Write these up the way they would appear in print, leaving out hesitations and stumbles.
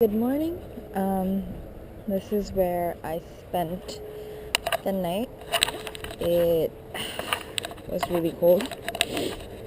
Good morning. This is where I spent the night. It was really cold,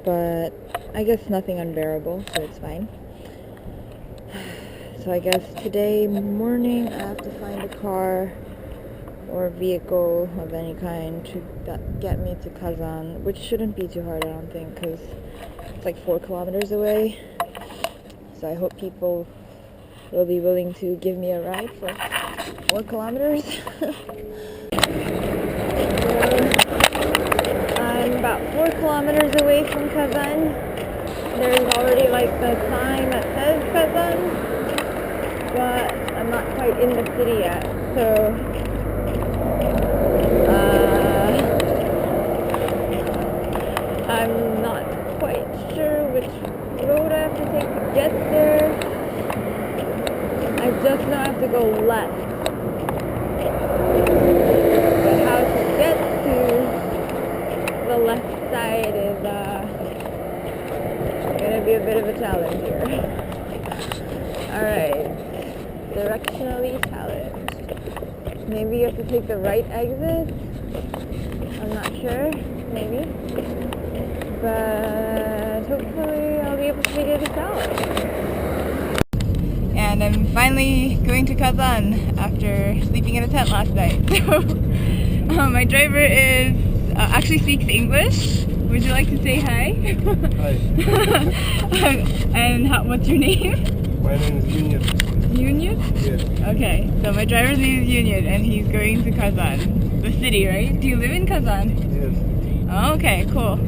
but I guess nothing unbearable, so it's fine. So I guess today morning I have to find a car or vehicle of any kind to get me to Kazan, which shouldn't be too hard, I don't think, because it's like 4 kilometers away. So I hope people will be willing to give me a ride for 4 kilometers. I'm about 4 kilometers away from Kazan. There's already like the sign that says Kazan, but I'm not quite in the city yet, so I'm not quite sure which road I have to take to get there. I just know I have to go left. But how to get to the left side is gonna be a bit of a challenge here. Alright. Directionally challenged. Maybe you have to take the right exit? I'm not sure. Maybe. But hopefully I'll be able to figure this out. And I'm finally going to Kazan after sleeping in a tent last night. So my driver is actually speaks English. Would you like to say hi? Hi. And what's your name? My name is Union. Union? Yes. Okay, so my driver's name is Union and he's going to Kazan, the city, right? Do you live in Kazan? Yes. Oh, okay, cool.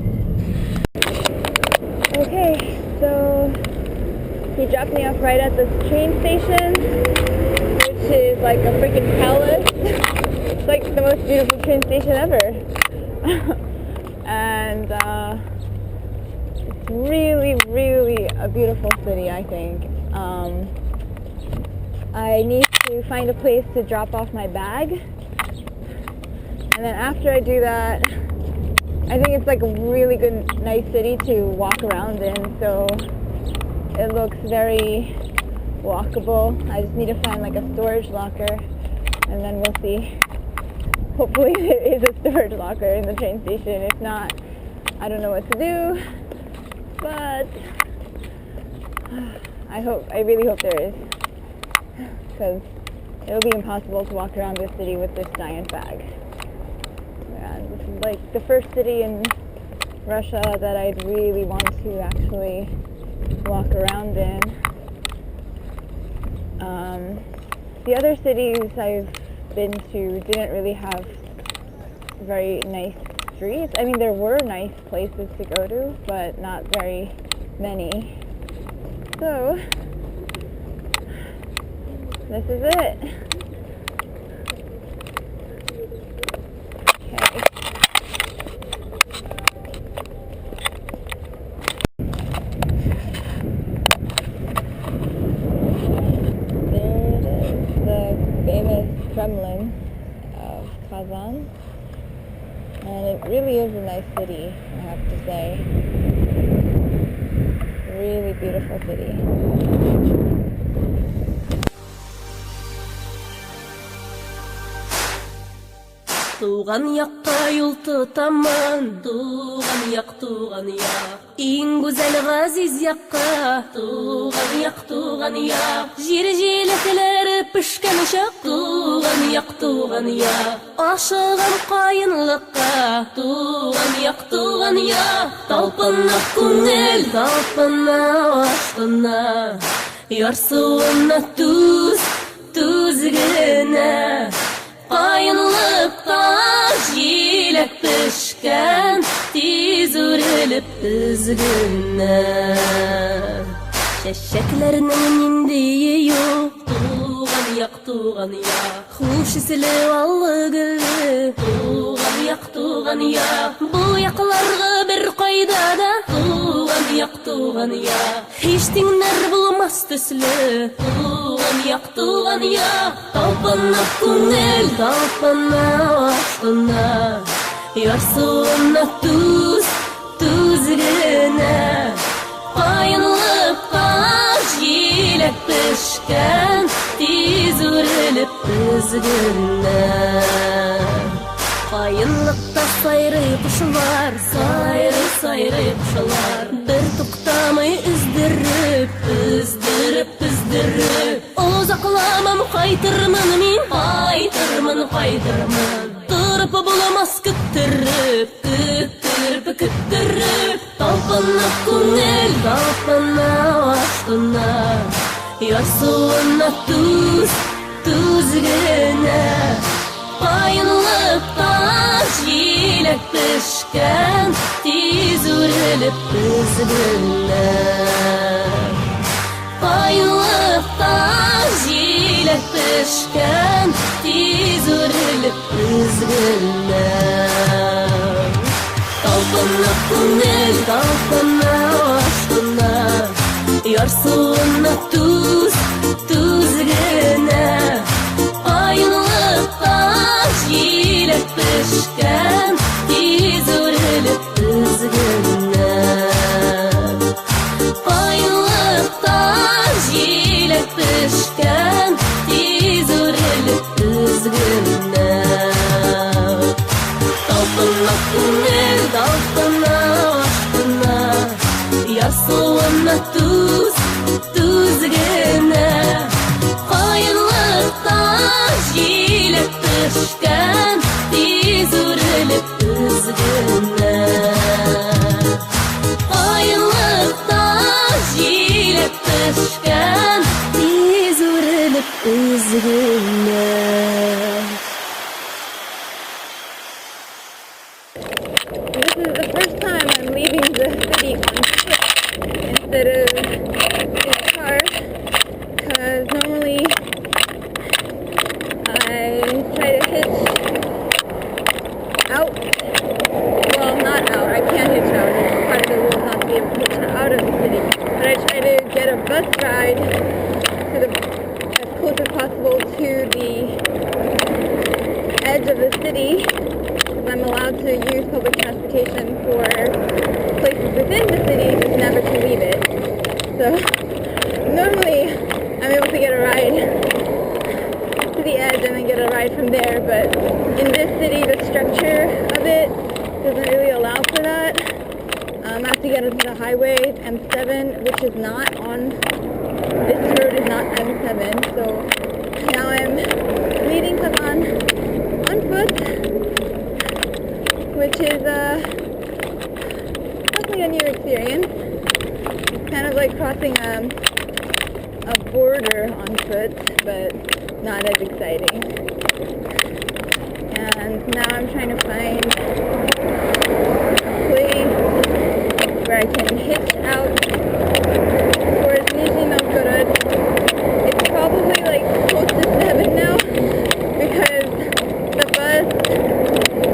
Okay, so he dropped me off right at this train station, which is like a freaking palace. It's like the most beautiful train station ever. And it's really, really a beautiful city, I think. I need to find a place to drop off my bag. And then after I do that, I think it's like a really good, nice city to walk around in. So it looks very walkable. I just need to find like a storage locker, and then we'll see. Hopefully there is a storage locker in the train station. If not, I don't know what to do, but I really hope there is, because it'll be impossible to walk around this city with this giant bag. And this is like the first city in Russia that I'd really want to actually walk around in. The other cities I've been to didn't really have very nice streets. I mean, there were nice places to go to, but not very many. So, this is it. Okay. Kremlin of Kazan, and it really is a nice city, I have to say. Really beautiful city. Туған яққа юл тұтамын, туған яқ, ең güzel ғазиз яққа, туған яқ, жер желекілері пішкен шақ, туған яқ, ашығым қайынлыққа, туған яқ, талпынып көңіл, талпына ашқына, ярсуына түзгіні, қайынлықта желек пішкен, тез өріліп үзгіні. Шәшәкләрінің ниндейі жоқ, туған яқ, хуш ислі аллы гүлі, туған яқ, бұл яқларға бір қайда да, туған яқ, ештеңнер болмас төслі, туған яқ, талпынып көңіл, талпына ашқына, ярсуына түзгіні, қайынлыққа желек пішкен, üzgünler. Kayınlıkta sayrı kuşlar, sayrı kuşlar. Bir tuktamay üzdirip, uzaklamam kaytırman min, kaytırman. Tırıp bulamaz küttürüp, talpana kunel, talpana aşkına. Yarsuğuna tuz gene. Kayınlıktan jilek pişken, tiz urilip üzgünler. Kayınlıktan jilek pişken, tiz urilip üzgünler. Talpana kunel, talpana aşkına. Yarsuğuna tuz gene. Kayınlıktan jilek pişken, tiz urilip üzgünler. Kayınlıktan jilek pişken, tiz urilip üzgünler. Talpana kunel, talpana aşkına. Yarsuğuna tuz gene. Kayınlıktan jilek pişken, tiz urilip üzgünler. Kayınlıktan jilek pişken, tiz urilip üzgünler. This is the first time I'm leaving the city on foot instead of in a car, because normally I try to hitch out. Well, not out. I can't hitch out. It's part of the rules not to be able to hitch out of the city. But I try to get a bus ride to as close as possible to the edge of the city, because I'm allowed to use public transportation for places within the city, just never to leave it. So normally I'm able to get a ride to the edge and then get a ride from there, but in this city the structure of it doesn't really allow for that. I have to get onto the highway M7, which is not on, this road is not M7, so now I'm leaving Kazan on foot, which is definitely a new experience. It's kind of like crossing a border on foot, but not as exciting. And now I'm trying to find a place where I can hitch out towards Nizhny Novgorod. It's probably like close to 7 now, because the bus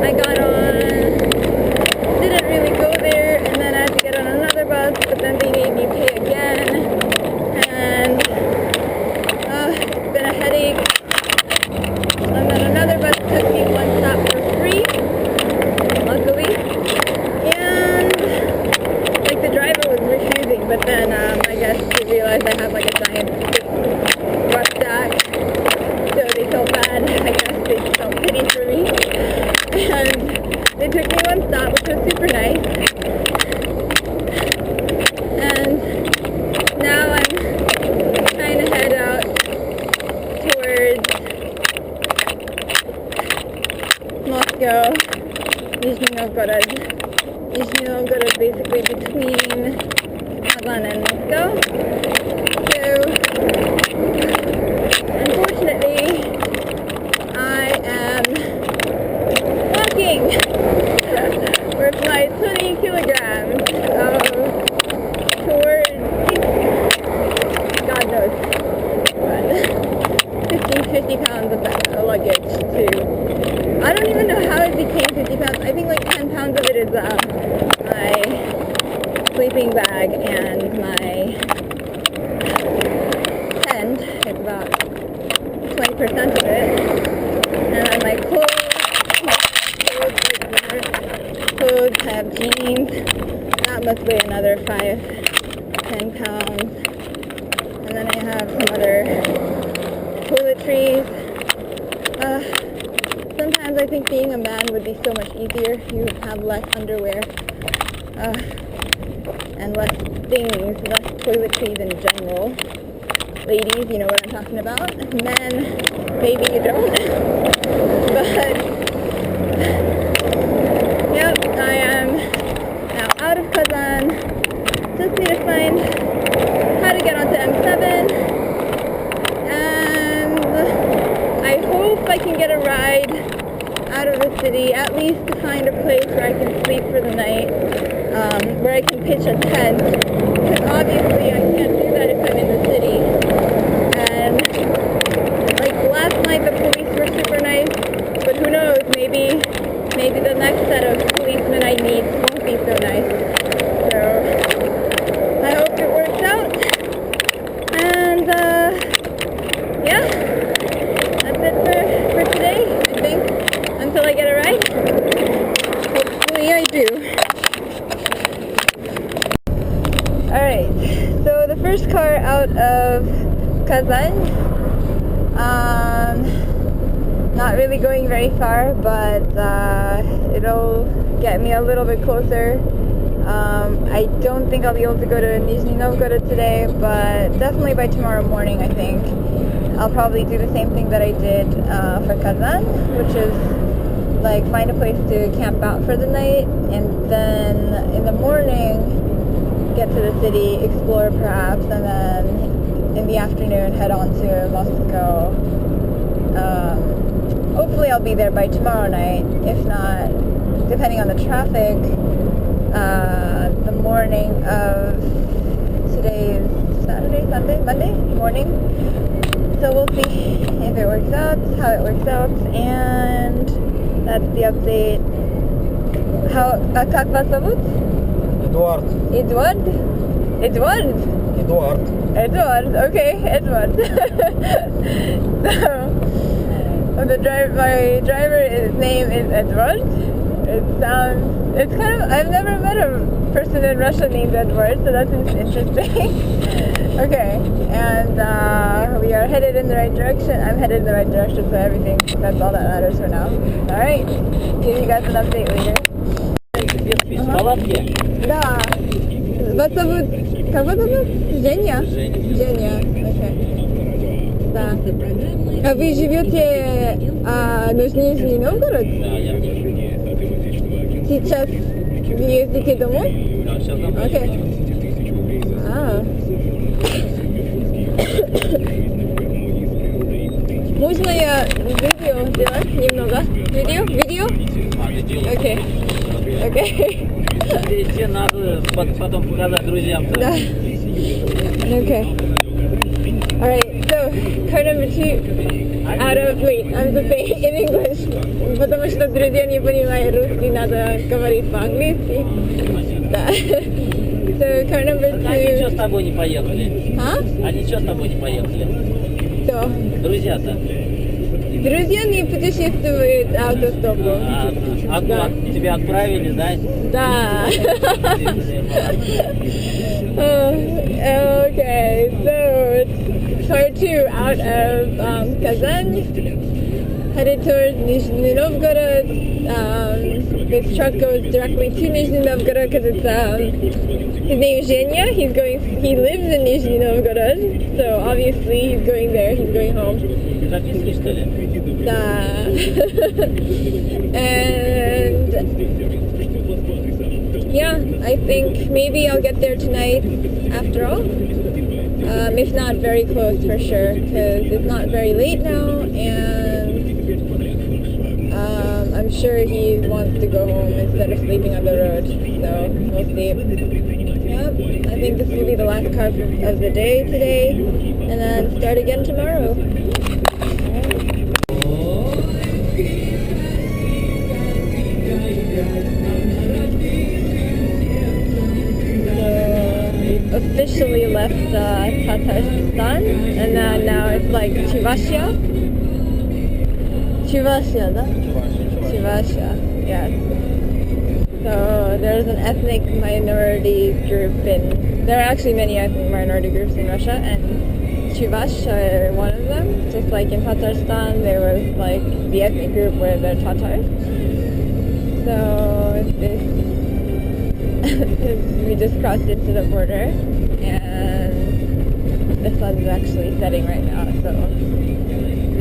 I got on didn't really go there, and then I had to get on another bus, but then they made me pay again, and it's been a headache. And then another bus took me one stop for free, luckily, and like the driver was refusing, but then I guess they realized I have like a giant bus stack, so they felt bad. I guess they felt pity for me, and they took me one stop, which was super nice. And now I'm trying to head out towards Moscow, Nizhny Novgorod. Nizhny Novgorod is basically between Kazan and Moscow. So, unfortunately, I am walking with my 20 kilograms towards, God knows, 50 pounds of luggage too. I don't even know how it became 50 pounds. I think like 10 pounds of it is my sleeping bag and my tent. It's about 20% of it. And then my clothes have jeans. That must weigh another 5-10 pounds. And then I have some other toiletries sometimes I think being a man would be so much easier. You have less underwear, and less things, less toiletries in general. Ladies, you know what I'm talking about. Men, maybe you don't. But, yep, I am now out of Kazan. Just need to find how to get onto M7. And I hope I can get a ride out of the city, at least to find a place where I can sleep for the night, where I can pitch a tent, because obviously I can't do that if I'm in the city. And like last night the police were super nice, but who knows, maybe the next set of policemen I meet won't be so nice. So I hope it works out. And yeah, that's it for today, I think, until I get a ride. Hopefully I do. Alright, so the first car out of Kazan, not really going very far, but it'll get me a little bit closer. I don't think I'll be able to go to Nizhny Novgorod today, but definitely by tomorrow morning, I think. I'll probably do the same thing that I did for Kazan, which is like find a place to camp out for the night, and then in the morning get to the city, explore perhaps, and then in the afternoon head on to Moscow. Hopefully I'll be there by tomorrow night. If not, depending on the traffic, the morning of today is Saturday, Sunday, Monday morning. So we'll see if it works out, how it works out, and that's the update. Как вас зовут? Эдуард. Edward? Edward? Эдуард. Edward, okay, Edward. So, my driver's name is Edward. It's kind of, I've never met a person in Russia named Edward, so that's interesting. Okay, and we are headed in the right direction. I'm headed in the right direction, so everything, that's all that matters for now. Alright, give you guys an update later. Да. Вас зовут... Как вас зовут? Женя? Женя, окей. Да. А вы живете в Нижний Новгород? Да, я в Нижнем. Сейчас вы ездите домой? Да, сейчас домой. Окей. Можно я видео сделать немного? Видео? Окей. Окей. Тебе надо потом показать друзьям. Да. Okay. Alright, so car number 2 out of, wait, I'm just saying in English, потому что друзья не понимают русский, надо говорить по-английски. Да. So car number 2. Они что с тобой не поехали? А? Они что с тобой не поехали? Кто? Друзья-то. Друзья не путешествуют автостопом. Да. Тебя отправили, да? Да. Okay, so it's car 2 out of Kazan, headed towards Nizhny Novgorod. This truck goes directly to Nizhny Novgorod because it's his name is Zhenya. He lives in Nizhny Novgorod, so obviously he's going there. He's going home. Ты записываешь, что ли? Да. And yeah, I think maybe I'll get there tonight after all. If not very close for sure, because it's not very late now, and I'm sure he wants to go home instead of sleeping on the road, so we'll see. Yep, I think this will be the last car of the day today, and then start again tomorrow. Officially left Tatarstan, and now it's like Chivashia, да? Chivashia, yes. So there's an ethnic minority group there are actually many ethnic minority groups in Russia, and Chivashia are one of them, just like like in Tatarstan, there was like the ethnic group were the Tatars. So this we just crossed into the border, and the sun is actually setting right now, so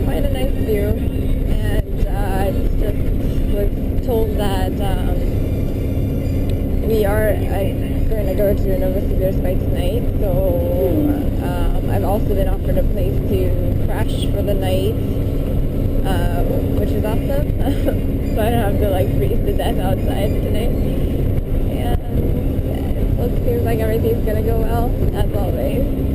quite a nice view. And I just was told that we are going to go to Novosibirsk by tonight, so I've also been offered a place to crash for the night, which is awesome. So I don't have to like freeze to death outside tonight. And it seems like everything's gonna go well, as always.